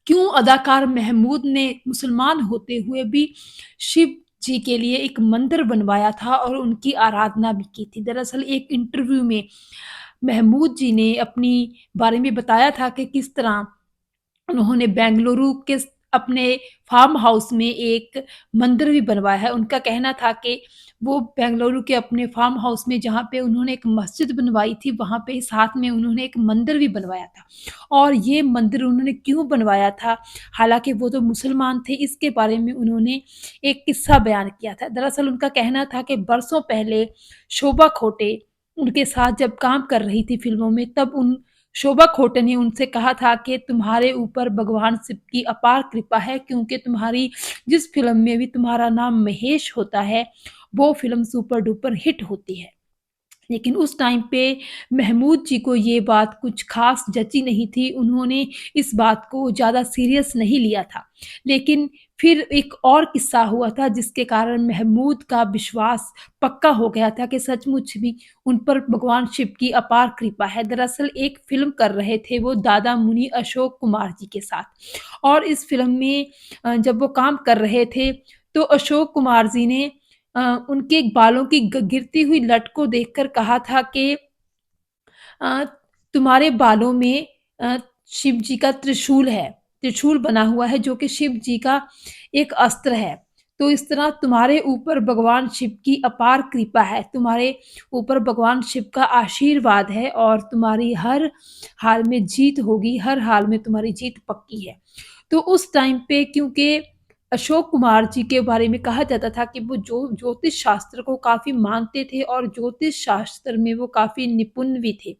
क्यों अदाकार महमूद ने मुसलमान होते हुए भी शिव जी के लिए एक मंदिर बनवाया था और उनकी आराधना भी की थी। दरअसल एक इंटरव्यू में महमूद जी ने अपनी बारे में बताया था कि किस तरह उन्होंने बेंगलुरु के अपने फार्म हाउस में एक मंदिर भी बनवाया है। उनका कहना था कि वो बेंगलुरु के अपने फार्म हाउस में जहाँ पे उन्होंने एक मस्जिद बनवाई थी, वहाँ पे साथ में उन्होंने एक मंदिर भी बनवाया था। और ये मंदिर उन्होंने क्यों बनवाया था, हालाँकि वो तो मुसलमान थे, इसके बारे में उन्होंने एक किस्सा बयान किया था। दरअसल उनका कहना था कि बरसों पहले शोभा खोटे उनके साथ जब काम कर रही थी फ़िल्मों में, तब उन शोभा खोटे ने उनसे कहा था कि तुम्हारे ऊपर भगवान शिव की अपार कृपा है, क्योंकि तुम्हारी जिस फ़िल्म में भी तुम्हारा नाम महेश होता है, वो फ़िल्म सुपर डुपर हिट होती है। लेकिन उस टाइम पे महमूद जी को ये बात कुछ ख़ास जची नहीं थी, उन्होंने इस बात को ज़्यादा सीरियस नहीं लिया था। लेकिन फिर एक और किस्सा हुआ था जिसके कारण महमूद का विश्वास पक्का हो गया था कि सचमुच भी उन पर भगवान शिव की अपार कृपा है। दरअसल एक फ़िल्म कर रहे थे वो दादा मुनि अशोक कुमार जी के साथ, और इस फ़िल्म में जब वो काम कर रहे थे, तो अशोक कुमार जी ने उनके बालों की गिरती हुई लट को देखकर कहा था कि अ, तुम्हारे बालों में शिव जी का त्रिशूल है, त्रिशूल बना हुआ है जो कि शिव जी का एक अस्त्र है। तो इस तरह तुम्हारे ऊपर भगवान शिव की अपार कृपा है, तुम्हारे ऊपर भगवान शिव का आशीर्वाद है और तुम्हारी हर हाल में जीत होगी, हर हाल में तुम्हारी जीत पक्की है। तो उस टाइम पे क्योंकि अशोक कुमार जी के बारे में कहा जाता था कि वो ज्योतिष शास्त्र को काफ़ी मानते थे और ज्योतिष शास्त्र में वो काफ़ी निपुण भी थे।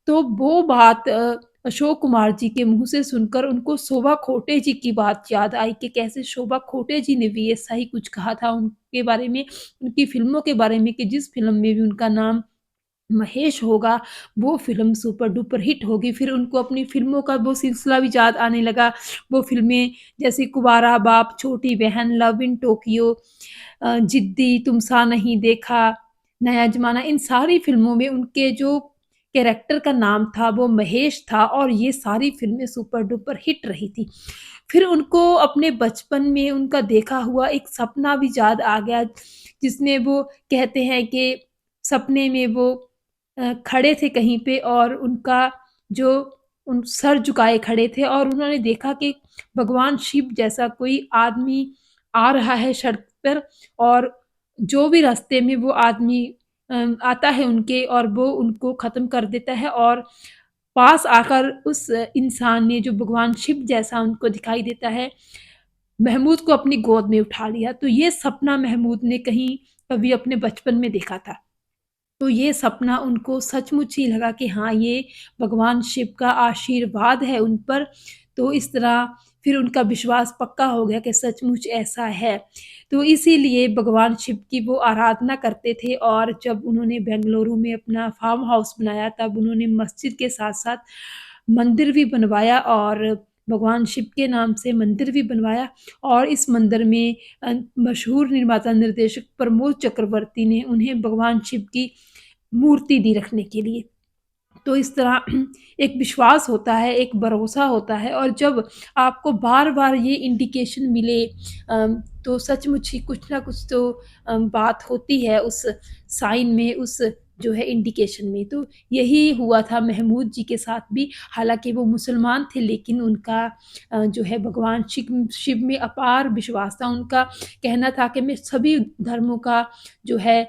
तो वो बात अशोक कुमार जी के मुँह से सुनकर उनको शोभा खोटे जी की बात याद आई कि कैसे शोभा खोटे जी ने भी ऐसा ही कुछ कहा था उनके बारे में, उनकी फ़िल्मों के बारे में कि जिस फ़िल्म में भी उनका नाम महेश होगा, वो फ़िल्म सुपर डुपर हिट होगी। फिर उनको अपनी फ़िल्मों का वो सिलसिला भी याद आने लगा। वो फ़िल्में जैसे कुँवारा बाप, छोटी बहन, लव इन टोक्यो, जिद्दी, तुम सा नहीं देखा, नया ज़माना, इन सारी फ़िल्मों में उनके जो कैरेक्टर का नाम था वो महेश था और ये सारी फ़िल्में सुपर डुपर हिट रही थी। फिर उनको अपने बचपन में उनका देखा हुआ एक सपना भी याद आ गया, जिसमें वो कहते हैं कि सपने में वो खड़े थे कहीं पे और उनका जो उन सर झुकाए खड़े थे और उन्होंने देखा कि भगवान शिव जैसा कोई आदमी आ रहा है सड़क पर, और जो भी रास्ते में वो आदमी आता है उनके, और वो उनको ख़त्म कर देता है, और पास आकर उस इंसान ने जो भगवान शिव जैसा उनको दिखाई देता है, महमूद को अपनी गोद में उठा लिया। तो ये सपना महमूद ने कहीं कभी अपने बचपन में देखा था। तो ये सपना उनको सचमुच ही लगा कि हाँ, ये भगवान शिव का आशीर्वाद है उन पर। तो इस तरह फिर उनका विश्वास पक्का हो गया कि सचमुच ऐसा है। तो इसीलिए भगवान शिव की वो आराधना करते थे, और जब उन्होंने बेंगलुरु में अपना फार्म हाउस बनाया, तब उन्होंने मस्जिद के साथ-साथ मंदिर भी बनवाया और भगवान शिव के नाम से मंदिर भी बनवाया, और इस मंदिर में मशहूर निर्माता निर्देशक प्रमोद चक्रवर्ती ने उन्हें भगवान शिव की मूर्ति दी रखने के लिए। तो इस तरह एक विश्वास होता है, एक भरोसा होता है, और जब आपको बार-बार ये इंडिकेशन मिले तो सचमुच ही कुछ ना कुछ तो बात होती है उस साइन में, उस जो है इंडिकेशन में। तो यही हुआ था महमूद जी के साथ भी। हालाँकि वो मुसलमान थे, लेकिन उनका जो है भगवान शिव में अपार विश्वास था। उनका कहना था कि मैं सभी धर्मों का जो है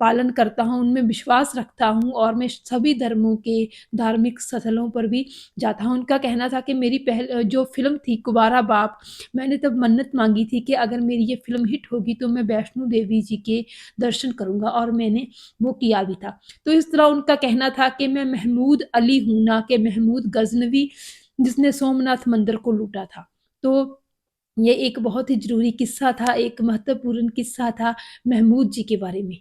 पालन करता हूँ, उनमें विश्वास रखता हूँ, और मैं सभी धर्मों के धार्मिक स्थलों पर भी जाता हूँ। उनका कहना था कि मेरी जो फ़िल्म थी कुँवारा बाप, मैंने तब मन्नत माँगी थी कि अगर मेरी ये फ़िल्म हिट होगी तो मैं वैष्णो देवी जी के दर्शन करूँगा, और मैंने वो किया भी था। तो इस तरह उनका कहना था कि मैं महमूद अली हूँ, ना कि महमूद गज़नवी जिसने सोमनाथ मंदिर को लूटा था। तो ये एक बहुत ही ज़रूरी किस्सा था, एक महत्वपूर्ण किस्सा था महमूद जी के बारे में।